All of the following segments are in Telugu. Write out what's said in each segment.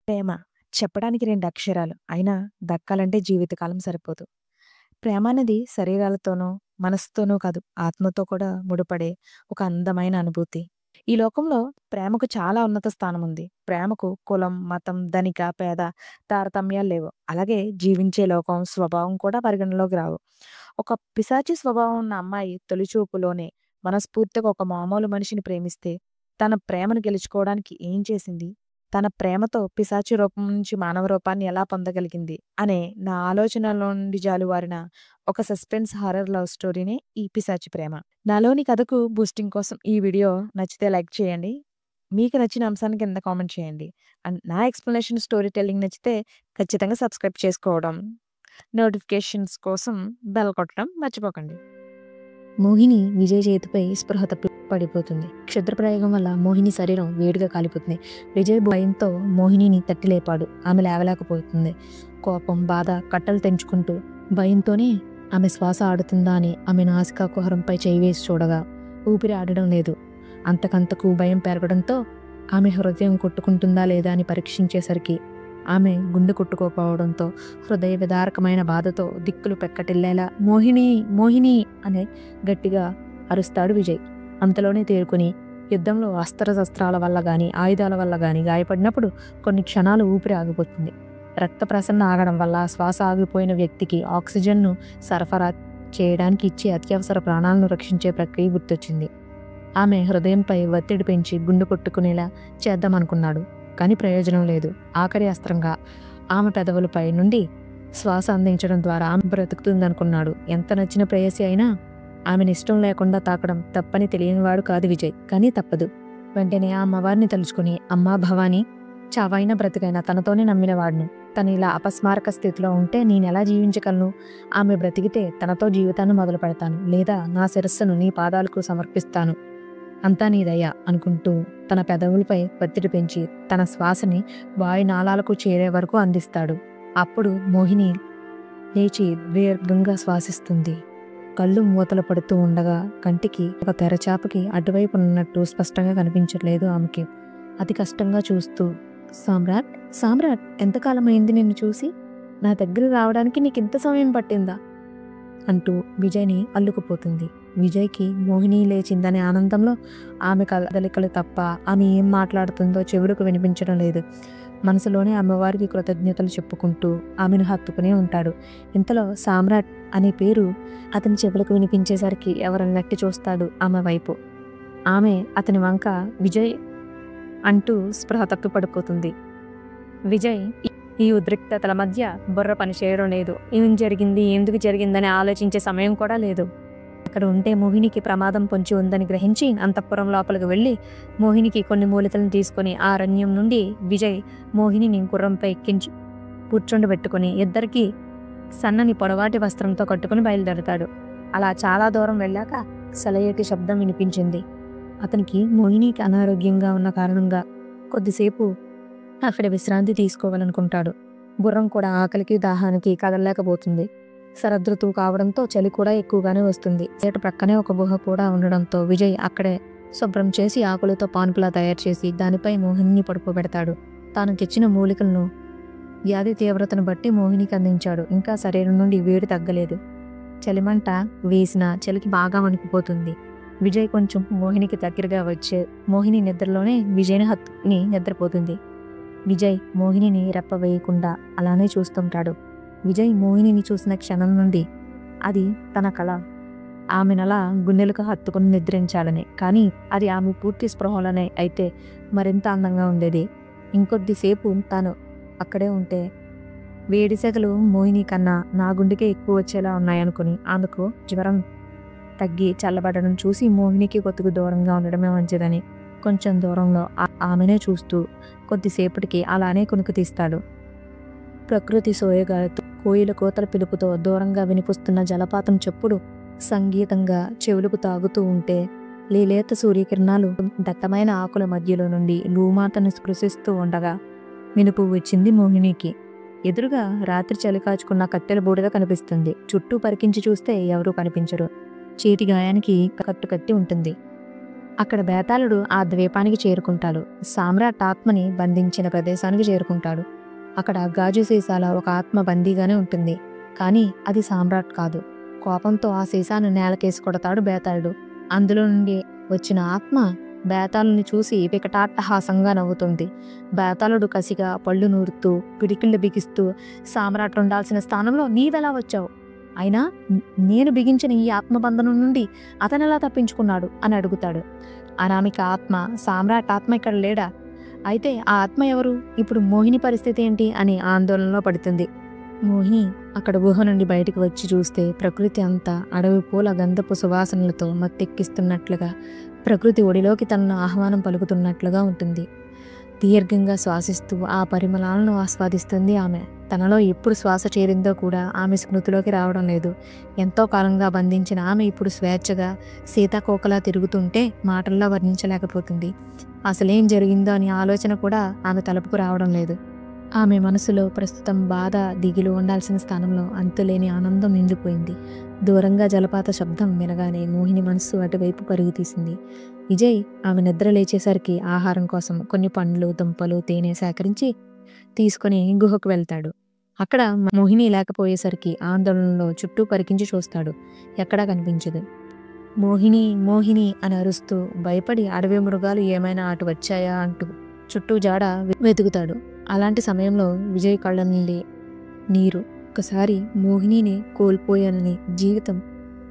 ప్రేమ చెప్పడానికి 2 అక్షరాలు. అయినా దక్కాలంటే జీవితకాలం సరిపోదు. ప్రేమ అనేది శరీరాలతోనో, మనసుతోనో కాదు, ఆత్మతో కూడా ముడిపడే ఒక అందమైన అనుభూతి. ఈ లోకంలో ప్రేమకు చాలా ఉన్నత స్థానం ఉంది. ప్రేమకు కులం, మతం, ధనిక, పేద తారతమ్యాలు లేవు. అలాగే జీవించే లోకం, స్వభావం కూడా పరిగణనలోకి రావు. ఒక పిశాచి స్వభావం ఉన్న అమ్మాయి తొలి చూపులోనే మనస్ఫూర్తిగా ఒక మామూలు మనిషిని ప్రేమిస్తే, తన ప్రేమను గెలుచుకోవడానికి ఏం చేసింది? తన ప్రేమతో పిశాచి రూపం నుంచి మానవ రూపాన్ని ఎలా పొందగలిగింది అనే నా ఆలోచనలో నుండి జాలువారిన ఒక సస్పెన్స్ హారర్ లవ్ స్టోరీనే ఈ పిశాచి ప్రేమ. నాలోని కథకు బూస్టింగ్ కోసం ఈ వీడియో నచ్చితే లైక్ చేయండి. మీకు నచ్చిన అంశాన్ని కింద కామెంట్ చేయండి. అండ్ నా ఎక్స్‌ప్లనేషన్ స్టోరీ టెల్లింగ్ నచ్చితే ఖచ్చితంగా సబ్స్క్రైబ్ చేసుకోవడం, నోటిఫికేషన్స్ కోసం బెల్ కొట్టడం మర్చిపోకండి. మోహిని విజయ్ చేతిపై స్పృహ తప్పి పడిపోతుంది. క్షుద్రప్రయోగం వల్ల మోహిని శరీరం వేడిగా కాలిపోతుంది. విజయ్ భయంతో మోహినిని తట్టి లేపాడు. ఆమె లేవలేకపోతుంది. కోపం, బాధ కట్టలు తెంచుకుంటూ భయంతోనే ఆమె శ్వాస ఆడుతుందా అని ఆమె నాసికా కుహరంపై చేయి వేసి చూడగా ఊపిరి ఆడడం లేదు. అంతకంతకు భయం పెరగడంతో ఆమె హృదయం కొట్టుకుంటుందా లేదా అని పరీక్షించేసరికి ఆమె గుండె కొట్టుకోకపోవడంతో హృదయ విదారకమైన బాధతో దిక్కులు పెక్కటిల్లేలా మోహిని మోహిని అనే గట్టిగా అరుస్తాడు విజయ్. అంతలోనే తేరుకుని యుద్ధంలో అస్త్రశస్త్రాల వల్ల గాని ఆయుధాల వల్ల గాని గాయపడినప్పుడు కొన్ని క్షణాలు ఊపిరి ఆగిపోతుంది. రక్త ప్రసరణ ఆగడం వల్ల శ్వాస ఆగిపోయిన వ్యక్తికి ఆక్సిజన్ను సరఫరా చేయడానికి ఇచ్చే అత్యవసర ప్రాణాలను రక్షించే ప్రక్రియ గుర్తొచ్చింది. ఆమె హృదయంపై ఒత్తిడి పెంచి గుండె కొట్టుకునేలా చేద్దామనుకున్నాడు. కానీ ప్రయోజనం లేదు. ఆఖరి అస్త్రంగా ఆమె పెదవులపై నుండి శ్వాస అందించడం ద్వారా ఆమె బ్రతుకుతుందనుకున్నాడు. ఎంత నచ్చిన ప్రేయసి అయినా ఆమెను ఇష్టం లేకుండా తాకడం తప్పని తెలియనివాడు కాదు విజయ్. కానీ తప్పదు. వెంటనే ఆ అమ్మవారిని తలుచుకుని, అమ్మా భవానీ, చావైనా బ్రతికైనా తనతోనే నమ్మినవాడిని. తను ఇలా అపస్మారక స్థితిలో ఉంటే నేనెలా జీవించగలను? ఆమె బ్రతికితే తనతో జీవితాన్ని మొదలు పెడతాను, లేదా నా శిరస్సును నీ పాదాలకు సమర్పిస్తాను. అంతా నీదయ్యా అనుకుంటూ తన పెదవులపై ఒత్తిడి పెంచి తన శ్వాసని వాయునాళాలకు చేరే వరకు అందిస్తాడు. అప్పుడు మోహిని లేచి దీర్ఘంగా శ్వాసిస్తుంది. కళ్ళు మూతలు పడుతూ ఉండగా కంటికి ఒక తెరచాపకి అటువైపు ఉన్నట్టు స్పష్టంగా కనిపించట్లేదు ఆమెకి. అతి కష్టంగా చూస్తూ, సామ్రాట్, సామ్రాట్, ఎంతకాలం అయింది నిన్ను చూసి? నా దగ్గర రావడానికి నీకు ఇంత సమయం పట్టిందా అంటూ విజయ్ని అల్లుకుపోతుంది. విజయ్కి మోహిని లేచిందనే ఆనందంలో ఆమె కదలికలు తప్ప ఆమె ఏం మాట్లాడుతుందో చెవులకు వినిపించడం లేదు. మనసులోనే అమ్మవారికి కృతజ్ఞతలు చెప్పుకుంటూ ఆమెను హత్తుకునే ఉంటాడు. ఇంతలో సామ్రాట్ అనే పేరు అతని చెవులకు వినిపించేసరికి ఎవరన్నట్టు చూస్తాడు ఆమె వైపు. ఆమె అతని వంక విజయ్ అంటూ స్పృహ తప్పి పడిపోతుంది. విజయ్ ఈ ఉద్రిక్తతల మధ్య బుర్ర పనిచేయడం లేదు. ఏం జరిగింది, ఎందుకు జరిగిందని ఆలోచించే సమయం కూడా లేదు. అక్కడ ఉంటే మోహినికి ప్రమాదం పొంచి ఉందని గ్రహించి అంతఃపురం లోపలికి వెళ్ళి మోహినికి కొన్ని మూలికలను తీసుకుని ఆ అరణ్యం నుండి విజయ్ మోహినిని గుర్రంపై ఎక్కించి కూర్చొండబెట్టుకుని ఇద్దరికీ సన్నని పొడవాటి వస్త్రంతో కట్టుకుని బయలుదేరతాడు. అలా చాలా దూరం వెళ్ళాక సెలయేటి శబ్దం వినిపించింది. అతనికి మోహినికి అనారోగ్యంగా ఉన్న కారణంగా కొద్దిసేపు అక్కడ విశ్రాంతి తీసుకోవాలనుకుంటాడు. గుర్రం కూడా ఆకలికి దాహానికి కదలలేకపోతుంది. శరదృతువు కావడంతో చలి కూడా ఎక్కువగానే వస్తుంది. సేటు ప్రక్కనే ఒక గుహ కూడా ఉండడంతో విజయ్ అక్కడే శుభ్రం చేసి ఆకులతో పాన్పులా తయారు చేసి దానిపై మోహిని పడుకోబెడతాడు. తాను తెచ్చిన మూలికలను వ్యాధి తీవ్రతను బట్టి మోహినికి అందించాడు. ఇంకా శరీరం నుండి వేడి తగ్గలేదు. చలిమంట వేసిన చలికి బాగా వణికిపోతుంది. విజయ్ కొంచెం మోహినికి దగ్గరగా వచ్చే మోహిని నిద్రలోనే విజయ్ని హత్తుకుని నిద్రపోతుంది. విజయ్ మోహినిని రెప్పవేయకుండా అలానే చూస్తుంటాడు. విజయ్ మోహినిని చూసిన క్షణం నుండి అది తన కళ. ఆమెనలా గుండెలకు హత్తుకుని నిద్రించాలని. కానీ అది ఆమె పూర్తి స్పృహలోనే అయితే మరింత అందంగా ఉండేది. ఇంకొద్దిసేపు తాను అక్కడే ఉంటే వేడి సెగలు మోహిని కన్నా నా గుండెకే ఎక్కువ వచ్చేలా ఉన్నాయనుకుని ఆమెకు జ్వరం తగ్గి చల్లబడడం చూసి మోహినికి కొద్దిగా దూరంగా ఉండడమే మంచిదని కొంచెం దూరంలో ఆమెనే చూస్తూ కొద్దిసేపటికి అలానే కునుకు తీస్తాడు. ప్రకృతి సోయగాలతో కోయిల కోతల పిలుపుతో దూరంగా వినిపిస్తున్న జలపాతం చెప్పుడు సంగీతంగా చెవులకు తాగుతూ ఉంటే లేలేత సూర్యకిరణాలు దట్టమైన ఆకుల మధ్యలో నుండి భూమాతను స్పృశిస్తూ ఉండగా వినుపు వచ్చింది మోహినికి. ఎదురుగా రాత్రి చలి కాచుకున్న కట్టెల బూడిద కనిపిస్తుంది. చుట్టూ పరికించి చూస్తే ఎవరూ కనిపించరు. చేతి గాయానికి కట్టు కట్టి ఉంటుంది. అక్కడ బేతాళుడు ఆ ద్వీపానికి చేరుకుంటాడు. సామ్రాట్ ఆత్మని బంధించిన ప్రదేశానికి చేరుకుంటాడు. అక్కడ గాజు సీసాల ఒక ఆత్మ బందీగానే ఉంటుంది. కానీ అది సామ్రాట్ కాదు. కోపంతో ఆ సీసాను నేలకేసి కొడతాడు బేతాళుడు. అందులో నుండి వచ్చిన ఆత్మ బేతాళుని చూసి వికటాట్టహాసంగా నవ్వుతుంది. బేతాళుడు కసిగా పళ్ళు నూరుతూ పిడికిళ్ళు బిగిస్తూ, సామ్రాట్ ఉండాల్సిన స్థానంలో నీవెలా వచ్చావు? అయినా నేను బిగించిన ఈ ఆత్మబంధనం నుండి అతనెలా తప్పించుకున్నాడు అని అడుగుతాడు. అనామిక ఆత్మ, సామ్రాట్ ఆత్మ ఇక్కడ లేడా? అయితే ఆ ఆత్మ ఎవరు? ఇప్పుడు మోహిని పరిస్థితి ఏంటి అని ఆందోళనలో పడుతుంది. మోహిని అక్కడ గుహ నుండి బయటికి వచ్చి చూస్తే ప్రకృతి అంతా అడవి పూల గంధపు సువాసనలతో మత్తెక్కిస్తున్నట్లుగా, ప్రకృతి ఒడిలోకి తనను ఆహ్వానం పలుకుతున్నట్లుగా ఉంటుంది. దీర్ఘంగా శ్వాసిస్తూ ఆ పరిమళాలను ఆస్వాదిస్తుంది ఆమె. తనలో ఎప్పుడు శ్వాస చేరిందో కూడా ఆమె స్మృతిలోకి రావడం లేదు. ఎంతో కాలంగా బంధించిన ఆమె ఇప్పుడు స్వేచ్ఛగా సీతాకోకలా తిరుగుతుంటే మాటల్లో వర్ణించలేకపోతుంది. అసలేం జరిగిందో అని ఆలోచన కూడా ఆమె తలుపుకు రావడం లేదు. ఆమె మనసులో ప్రస్తుతం బాధ, దిగులు ఉండాల్సిన స్థానంలో అంతులేని ఆనందం నిండిపోయింది. దూరంగా జలపాత శబ్దం వినగానే మోహిని మనస్సు అటువైపు పరుగు తీసింది. విజయ్ ఆమె నిద్ర లేచేసరికి ఆహారం కోసం కొన్ని పండ్లు, దుంపలు, తేనె సేకరించి తీసుకుని గుహకు వెళ్తాడు. అక్కడ మోహిని లేకపోయేసరికి ఆందోళనలో చుట్టూ పరికించి చూస్తాడు. ఎక్కడా కనిపించదు. మోహిని మోహిని అని అరుస్తూ భయపడి అడవి మృగాలు ఏమైనా అటు వచ్చాయా అంటూ చుట్టూ జాడ వెతుకుతాడు. అలాంటి సమయంలో విజయ్ కళ్ళ నుండి నీరు. ఒకసారి మోహినిని కోల్పోయానని జీవితం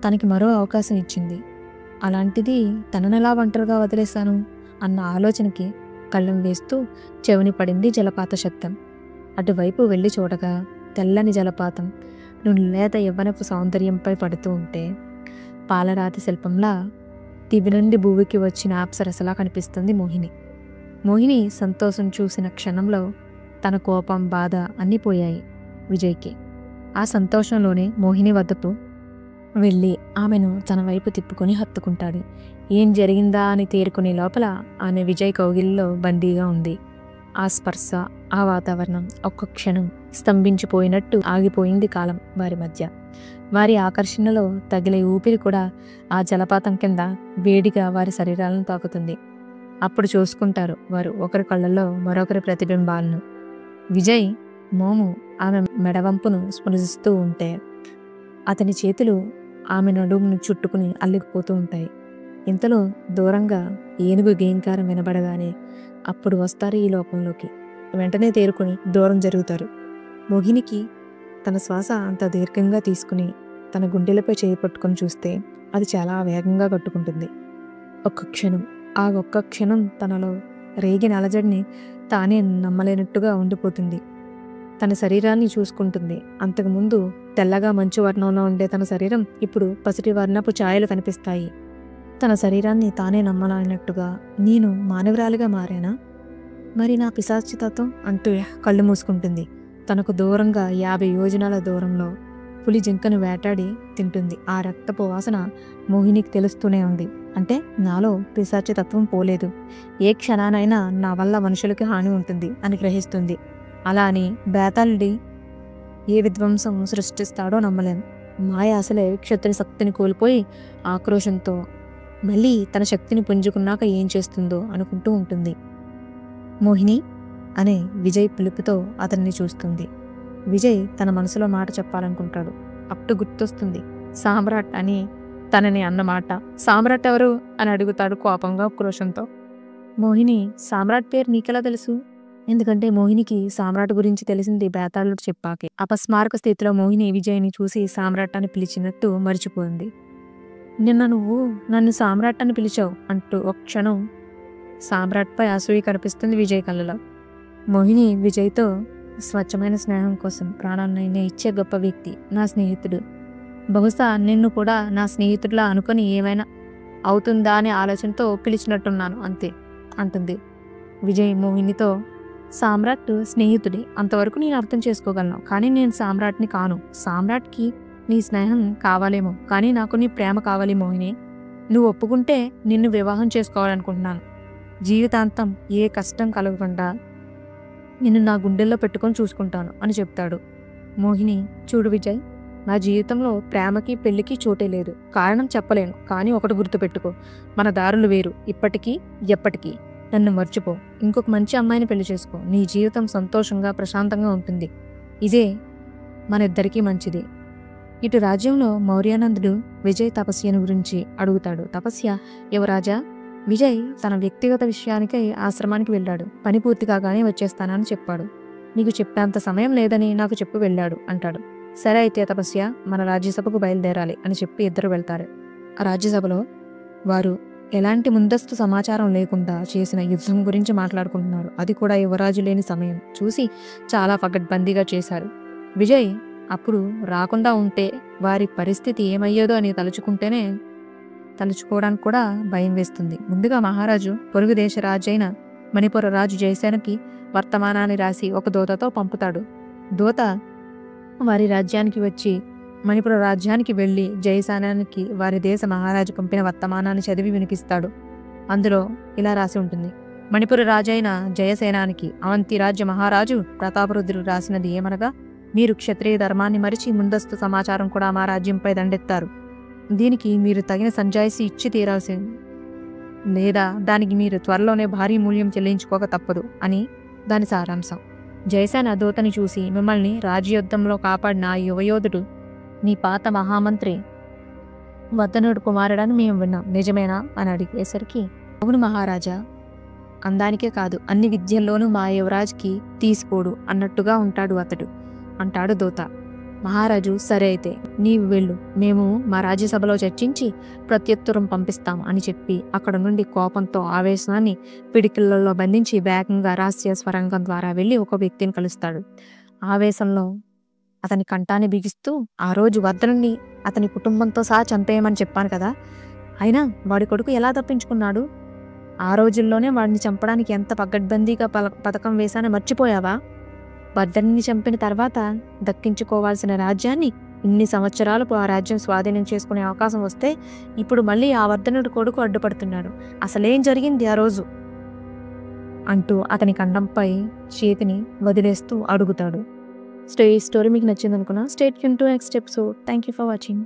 తనకి మరో అవకాశం ఇచ్చింది. అలాంటిది తననెలా ఒంటరిగా వదిలేశాను అన్న ఆలోచనకి కళ్ళం వేస్తూ చెవిని పడింది జలపాత శబ్దం. అటువైపు వెళ్ళి చూడగా తెల్లని జలపాతం లేత యవ్వనపు సౌందర్యంపై పడుతూ ఉంటే పాలరాతి శిల్పంలా దివి నుండి భూమికి వచ్చిన అప్సరసలా కనిపిస్తుంది మోహిని. మోహిని సంతోషం చూసిన క్షణంలో తన కోపం, బాధ అన్నీ పోయాయి విజయ్కి. ఆ సంతోషంలోనే మోహిని వద్దకు వెళ్ళి ఆమెను తన వైపు తిప్పుకొని హత్తుకుంటాడు. ఏం జరిగిందా అని తేరుకునే లోపల ఆమె విజయ్ కౌగిలిలో బందీగా ఉంది. ఆ స్పర్శ, ఆ వాతావరణం ఒక్క క్షణం స్తంభించిపోయినట్టు ఆగిపోయింది కాలం వారి మధ్య. వారి ఆకర్షణలో తగిలే ఊపిరి కూడా ఆ జలపాతం కింద వేడిగా వారి శరీరాలను తాకుతుంది. అప్పుడు చూసుకుంటారు వారు ఒకరి కళ్ళల్లో మరొకరి ప్రతిబింబాలను. విజయ్ మోము ఆమె మెడవంపును స్పృశిస్తూ ఉంటే అతని చేతులు ఆమె నడుమును చుట్టుకుని అల్లికిపోతూ ఉంటాయి. ఇంతలో దూరంగా ఏనుగు గేంకారం వినబడగానే అప్పుడు వస్తారు ఈ లోకంలోకి. వెంటనే తేరుకొని దూరం జరుగుతారు. మోహినికి తన శ్వాస అంత దీర్ఘంగా తీసుకుని తన గుండెలపై చేయి పట్టుకొని చూస్తే అది చాలా వేగంగా కట్టుకుంటుంది. ఆ ఒక్క క్షణం తనలో రేగిన అలజడిని తానే నమ్మలేనట్టుగా ఉండిపోతుంది. తన శరీరాన్ని చూసుకుంటుంది. అంతకుముందు తెల్లగా మంచు వర్ణంలో ఉండే తన శరీరం ఇప్పుడు పసిటి వర్ణపు ఛాయలు కనిపిస్తాయి. తన శరీరాన్ని తానే నమ్మలేనట్టుగా, నేను మానవురాలిగా మారానా? మరి నా పిశాచితత్వం అంటూ కళ్ళు మూసుకుంటుంది. తనకు దూరంగా 50 యోజనాల దూరంలో పులి జింకను వేటాడి తింటుంది. ఆ రక్తపు వాసన మోహినికి తెలుస్తూనే ఉంది. అంటే నాలో పిశాచితత్వం పోలేదు. ఏ క్షణానైనా నా వల్ల మనుషులకి హాని ఉంటుంది అని గ్రహిస్తుంది. అలా అని బేతాళుడి ఏ విధ్వంసం సృష్టిస్తాడో నమ్మలేం. మాయ అసలే క్షత్రియ శక్తిని కోల్పోయి ఆక్రోశంతో మళ్ళీ తన శక్తిని పుంజుకున్నాక ఏం చేస్తుందో అనుకుంటూ ఉంటుంది. మోహిని అనే విజయ్ పిలుపుతో అతన్ని చూస్తుంది. విజయ్ తన మనసులో మాట చెప్పాలనుకుంటాడు. అప్పుడు గుర్తొస్తుంది సామ్రాట్ అని తనని అన్నమాట. సామ్రాట్ ఎవరు అని అడుగుతాడు కోపంగా, క్రోషంతో. మోహిని, సామ్రాట్ పేరు నీకెలా తెలుసు? ఎందుకంటే మోహినికి సామ్రాట్ గురించి తెలిసింది బేతాళుడు చెప్పాకే. అపస్మారక స్థితిలో మోహిని విజయ్ని చూసి సామ్రాట్ అని పిలిచినట్టు మర్చిపోయింది. నిన్న నువ్వు నన్ను సామ్రాట్ అని పిలిచావు అంటూ ఒక క్షణం సామ్రాట్పై అసూయ కనిపిస్తుంది విజయ్ కళ్ళలో. మోహిని విజయ్తో స్వచ్ఛమైన స్నేహం కోసం ప్రాణాన్నైనా ఇచ్చే గొప్ప వ్యక్తి, నా స్నేహితుడు. బహుశా నిన్ను కూడా నా స్నేహితుడిలా అనుకుని ఏమైనా అవుతుందా అనే ఆలోచనతో పిలిచినట్టున్నాను అంతే అంటుంది. విజయ్ మోహినితో, సామ్రాట్ స్నేహితుడి అంతవరకు నేను అర్థం చేసుకోగలను, కానీ నేను సామ్రాట్ని కాను. సామ్రాట్కి నీ స్నేహం కావాలేమో, కానీ నాకు నీ ప్రేమ కావాలి మోహిని. నువ్వు ఒప్పుకుంటే నిన్ను వివాహం చేసుకోవాలనుకుంటున్నాను. జీవితాంతం ఏ కష్టం కలగకుండా నిన్ను నా గుండెల్లో పెట్టుకొని చూసుకుంటాను అని చెప్తాడు. మోహిని, చూడు విజయ్, నా జీవితంలో ప్రేమకి పెళ్లికి చోటే లేదు. కారణం చెప్పలేను, కానీ ఒకటి గుర్తుపెట్టుకో, మన దారులు వేరు, ఇప్పటికీ ఎప్పటికీ. నన్ను మర్చిపో, ఇంకొక మంచి అమ్మాయిని పెళ్లి చేసుకో. నీ జీవితం సంతోషంగా ప్రశాంతంగా ఉంటుంది. ఇదే మన ఇద్దరికీ మంచిది. ఇటు రాజ్యంలో మౌర్యానందుడు విజయ్ తపస్యను గురించి అడుగుతాడు. తపస్య, యువరాజా, విజయ్ తన వ్యక్తిగత విషయానికై ఆశ్రమానికి వెళ్ళాడు. పని పూర్తి కాగానే వచ్చేస్తానని చెప్పాడు. నీకు చెప్పేంత సమయం లేదని నాకు చెప్పి వెళ్ళాడు అంటాడు. సరే అయితే తపస్య, మన రాజ్యసభకు బయలుదేరాలి అని చెప్పి ఇద్దరు వెళ్తారు. ఆ రాజ్యసభలో వారు ఎలాంటి ముందస్తు సమాచారం లేకుండా చేసిన యుద్ధం గురించి మాట్లాడుకుంటున్నారు. అది కూడా యువరాజు లేని సమయం చూసి చాలా పకడ్బందీగా చేశారు. విజయ్ అప్పుడు రాకుండా ఉంటే వారి పరిస్థితి ఏమయ్యేదో అని తలుచుకోవడానికి కూడా భయం వేస్తుంది. ముందుగా మహారాజు పొరుగు దేశ రాజు అయిన మణిపుర రాజు జయసేనకి వర్తమానాన్ని రాసి ఒక దూతతో పంపుతాడు. దూత వారి రాజ్యానికి వచ్చి మణిపుర రాజ్యానికి వెళ్ళి జయసేనానికి వారి దేశ మహారాజు పంపిన వర్తమానాన్ని చదివి వినిపిస్తాడు. అందులో ఇలా రాసి ఉంటుంది: మణిపుర రాజైన జయసేనానికి అవంతి రాజ్య మహారాజు ప్రతాపరుద్రుడు రాసినది ఏమనగా, మీరు క్షత్రియ ధర్మాన్ని మరిచి ముందస్తు సమాచారం కూడా మా రాజ్యంపై దండెత్తారు. దీనికి మీరు తగిన సంజాయిషి ఇచ్చి తీరాల్సింది, లేదా దానికి మీరు త్వరలోనే భారీ మూల్యం చెల్లించుకోక తప్పదు అని దాని సారాంశం. జయసేన దూతని చూసి, మిమ్మల్ని రాజ్యయుద్ధంలో కాపాడిన ఆ యువయోధుడు నీ పాత మహామంత్రి వద్దనుడు కుమారుడని మేము విన్నాం, నిజమేనా అని అడిగేసరికి, అవును మహారాజా, అందానికే కాదు అన్ని విద్యల్లోనూ మా యువరాజుకి తీసుకోడు అన్నట్టుగా ఉంటాడు అతడు అంటాడు దూత. మహారాజు, సరే అయితే నీవు వెళ్ళు, మేము మా రాజ్యసభలో చర్చించి ప్రత్యుత్తరం పంపిస్తాం అని చెప్పి అక్కడ నుండి కోపంతో ఆవేశాన్ని పిడికిళ్లలో బంధించి వేగంగా రహస్య స్వరంగం ద్వారా వెళ్ళి ఒక వ్యక్తిని కలుస్తాడు. ఆవేశంలో అతని కంఠాన్ని బిగిస్తూ, ఆ రోజు వర్ధనుని అతని కుటుంబంతో సహా చంపేయమని చెప్పాను కదా, అయినా వాడి కొడుకు ఎలా తప్పించుకున్నాడు? ఆ రోజుల్లోనే వాడిని చంపడానికి ఎంత పగడ్బందీగా పథకం వేశానో మర్చిపోయావా? వర్ధనుని చంపిన తర్వాత దక్కించుకోవాల్సిన రాజ్యాన్ని ఇన్ని సంవత్సరాలు ఆ రాజ్యం స్వాధీనం చేసుకునే అవకాశం వస్తే ఇప్పుడు మళ్ళీ ఆ వర్ధనుడి కొడుకు అడ్డుపడుతున్నాడు. అసలేం జరిగింది ఆ రోజు అంటూ అతని కంఠంపై చేతిని వదిలేస్తూ అడుగుతాడు. ఈ స్టోరీ మీకు నచ్చింది అనుకున్నా. Stay tune to next episode. Thank you for watching.